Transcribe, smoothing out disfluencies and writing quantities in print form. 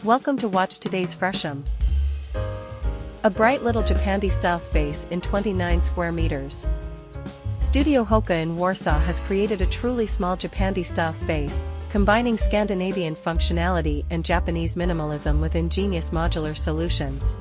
Welcome to watch today's Fresham. A bright little Japandi-style space in 29 square meters. Studio Hoka in Warsaw has created a truly small Japandi-style space, combining Scandinavian functionality and Japanese minimalism with ingenious modular solutions.